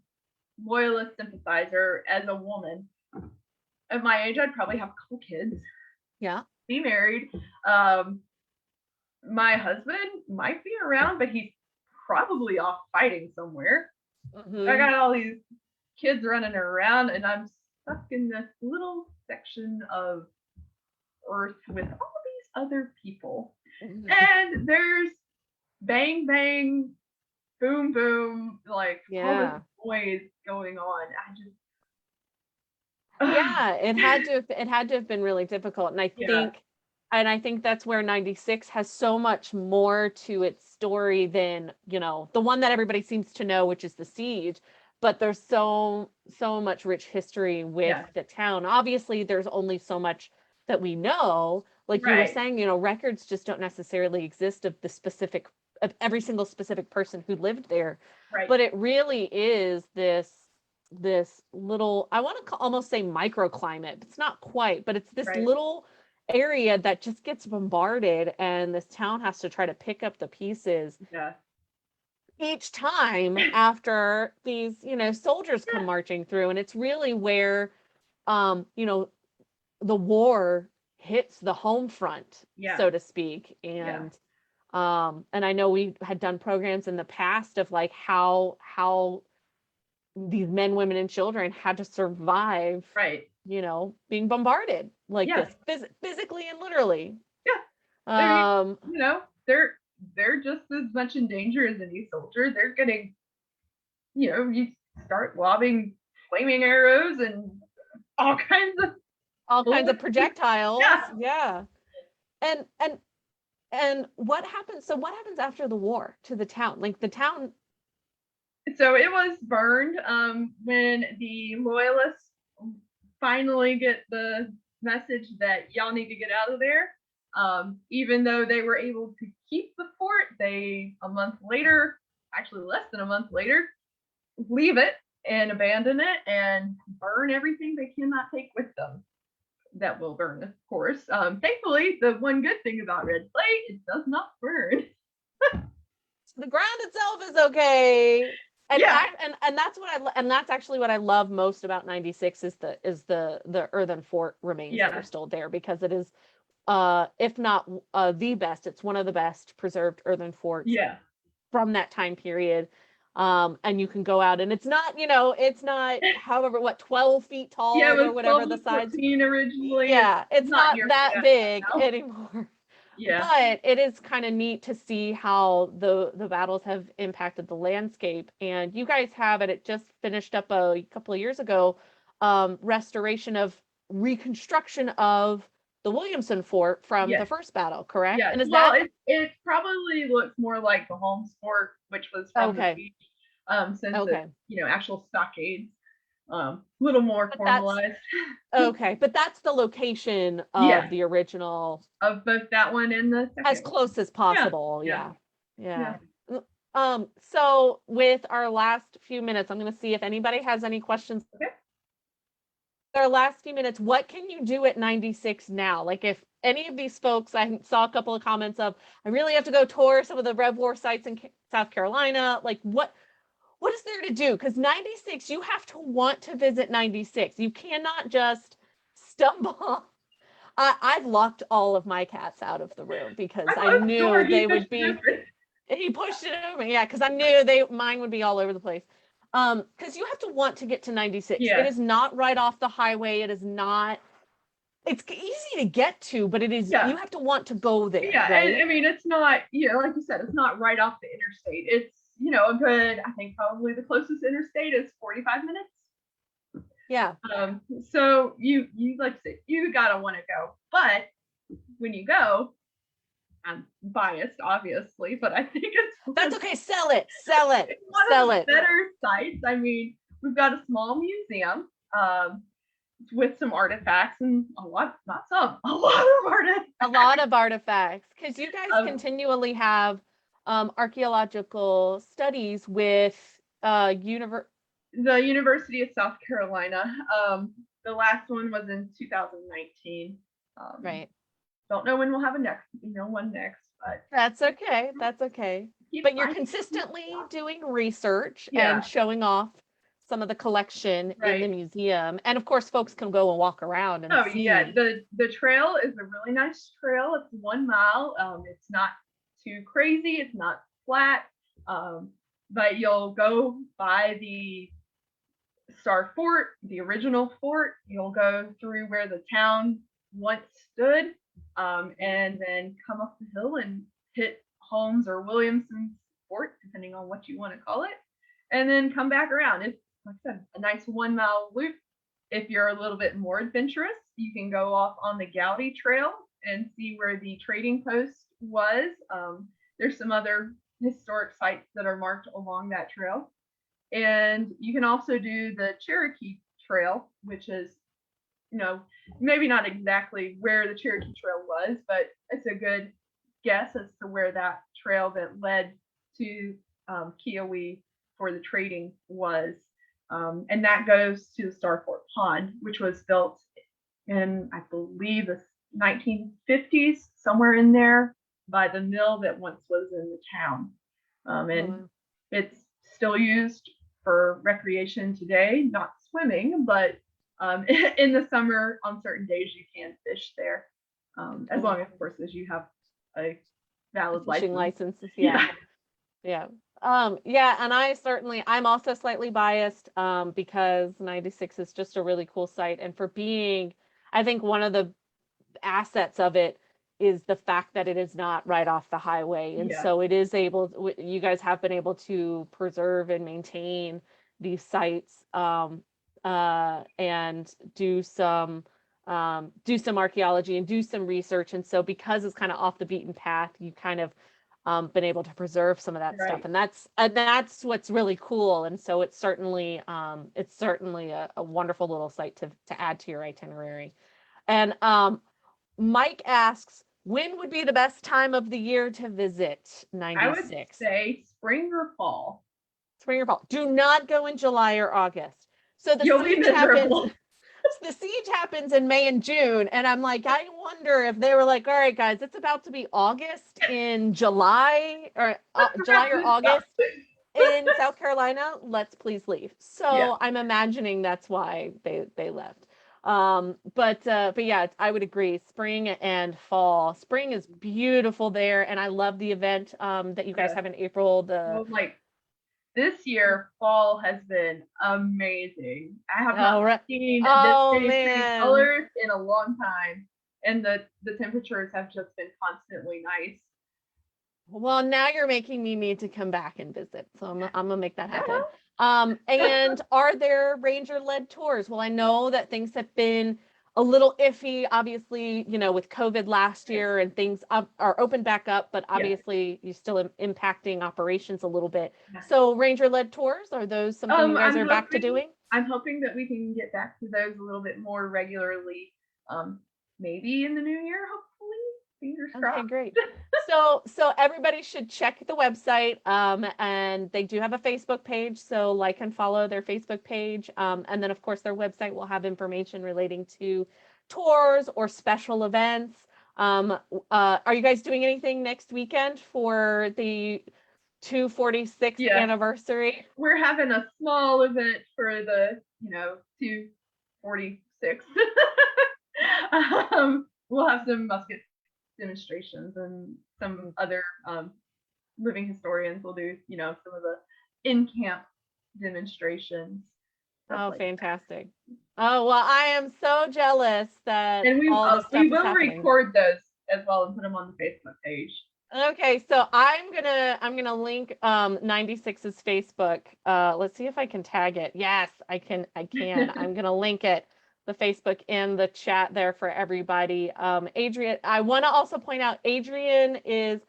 loyalist sympathizer as a woman at my age, I'd probably have a couple kids. Yeah. Be married. My husband might be around, but he's probably off fighting somewhere. Mm-hmm. I got all these kids running around, and I'm stuck in this little section of Earth with all these other people. Mm-hmm. And there's bang, bang, boom, boom, like all this noise going on. It had to have been really difficult. And I think that's where 96 has so much more to its story than, the one that everybody seems to know, which is the siege. But there's so much rich history with the town. Obviously, there's only so much that we know. Like you were saying, records just don't necessarily exist of every single specific person who lived there. Right. But it really is this little, I want to almost say microclimate. It's not quite, but it's this little area that just gets bombarded, and this town has to try to pick up the pieces each time after these, soldiers come marching through. And it's really where, the war hits the home front, so to speak. And I know we had done programs in the past of like how these men, women, and children had to survive, being bombarded like this, physically and literally. They're just as much in danger as any soldier. They're getting, you start lobbing flaming arrows and all kinds of projectiles. And what happens? So what happens after the war to the town? Like the town. So it was burned when the loyalists finally get the message that y'all need to get out of there. Even though they were able to keep the fort, they less than a month later, leave it and abandon it and burn everything they cannot take with them. That will burn, of course. Thankfully, the one good thing about red clay, it does not burn. The ground itself is okay. And and that's actually what I love most about 96 is the earthen fort remains that are still there, because it is if not the best, it's one of the best preserved earthen forts from that time period. And you can go out, and it's not however 12 feet tall or whatever the size originally. It's not that big anymore. But it is kind of neat to see how the battles have impacted the landscape. And you guys have it just finished up a couple of years ago, reconstruction of the Williamson Fort from the first battle, correct? And it probably looks more like the Holmes Fort, which was from the beach, since it's, actual stockades. Little more formalized. But that's the location of the original, of both that one and the second. As close as possible. So with our last few minutes, I'm going to see if anybody has any questions. Our last few minutes, what can you do at 96 now? Like if any of these folks, I saw a couple of comments of, I really have to go tour some of the Rev War sites in South Carolina. Like what is there to do? Because 96, you have to want to visit 96. You cannot just stumble. I've locked all of my cats out of the room because I knew they would be. He pushed it over. Because I knew mine would be all over the place. Because you have to want to get to 96. It is not right off the highway. It is not. It's easy to get to, but it is. You have to want to go there. Right? And, I mean, it's not. Like you said, it's not right off the interstate. It's a good. I think probably the closest interstate is 45 minutes. So you like I said, you gotta want to go, but when you go, I'm biased, obviously, but I think that's okay. Sell it. It's one of the better sites. I mean, we've got a small museum. with some artifacts and a lot of artifacts, because you guys continually have archaeological studies with the University of South Carolina. The last one was in 2019. Right. Don't know when we'll have one next, but that's okay. But you're consistently doing research and showing off some of the collection in the museum, and of course folks can go and walk around and see. The trail is a really nice trail. It's 1 mile. It's not too crazy, it's not flat, but you'll go by the Star Fort, the original fort. You'll go through where the town once stood, and then come up the hill and hit Holmes or Williamson's Fort, depending on what you want to call it, and then come back around. It's, like I said, a nice 1 mile loop. If you're a little bit more adventurous, you can go off on the Gouty Trail and see where the trading post was. There's some other historic sites that are marked along that trail. And you can also do the Cherokee Trail, which is, maybe not exactly where the Cherokee Trail was, but it's a good guess as to where that trail that led to Keowee for the trading was. And that goes to the Star Fort Pond, which was built in, I believe, the 1950s, somewhere in there, by the mill that once was in the town. And it's still used for recreation today, not swimming, but in the summer on certain days you can fish there, as long, of course, as you have a valid fishing license. And I'm also slightly biased because 96 is just a really cool site, and for being, I think one of the assets of it is the fact that it is not right off the highway, and so it is you guys have been able to preserve and maintain these sites, and do some archaeology and do some research, and so because it's kind of off the beaten path, you kind of been able to preserve some of that stuff, and that's what's really cool. And so it's certainly a wonderful little site to add to your itinerary. And Mike asks, when would be the best time of the year to visit 96? I would say spring or fall. Do not go in July or August. So the siege happens in May and June, and I'm like, I wonder if they were like, all right, guys, it's about to be August in July or August in South Carolina. Let's please leave. So I'm imagining that's why they left. But yeah, I would agree. Spring and fall. Spring is beautiful there, and I love the event that you guys have in April. This year, fall has been amazing. I have not seen this many colors in a long time, and the temperatures have just been constantly nice. Well, now you're making me need to come back and visit, so I'm gonna make that happen. And are there ranger-led tours? Well, I know that things have been a little iffy, obviously, with COVID last year, and things are open back up, but obviously you're still impacting operations a little bit. So ranger-led tours, are those something you guys are back to doing? I'm hoping that we can get back to those a little bit more regularly, maybe in the new year, hopefully. Fingers crossed. Okay, great. So everybody should check the website, and they do have a Facebook page, so like and follow their Facebook page, and then of course their website will have information relating to tours or special events. Are you guys doing anything next weekend for the 246th anniversary? We're having a small event for the 246. We'll have some musket demonstrations, and some other living historians will do some of the in-camp demonstrations. Fantastic. Oh, well, I am so jealous that we will record those as well and put them on the Facebook page. Okay, so I'm gonna link 96's Facebook. Let's see if I can tag it. Yes, I can. I'm gonna link it, the Facebook in the chat there for everybody. Adrian, I want to also point out, Adrian is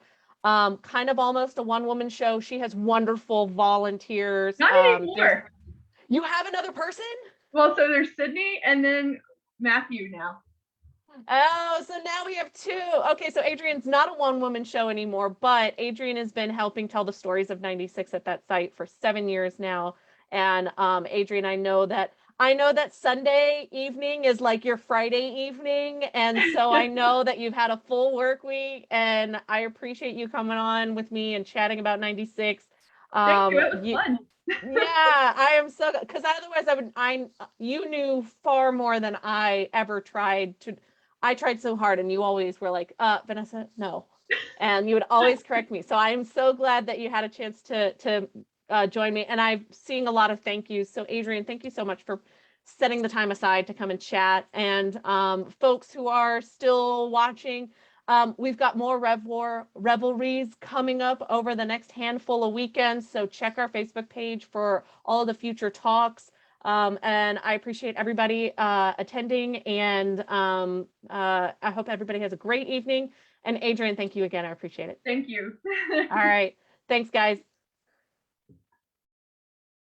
kind of almost a one-woman show. She has wonderful volunteers. Not anymore. You have another person? Well, so there's Sydney and then Matthew now. Oh, so now we have two. Okay, so Adrian's not a one-woman show anymore, but Adrian has been helping tell the stories of 96 at that site for 7 years now. And Adrian, I know that Sunday evening is like your Friday evening, and so I know that you've had a full work week, and I appreciate you coming on with me and chatting about 96. Thank you. It was fun. Yeah, I am so, because otherwise you knew far more than I ever tried to. I tried so hard, and you always were like, Vanessa, no. And you would always correct me. So I am so glad that you had a chance to join me. And I'm seeing a lot of thank yous. So Adrian, thank you so much for setting the time aside to come and chat. And folks who are still watching, we've got more revelries coming up over the next handful of weekends. So check our Facebook page for all of the future talks. And I appreciate everybody attending, and I hope everybody has a great evening. And Adrian, thank you again. I appreciate it. Thank you. All right. Thanks, guys.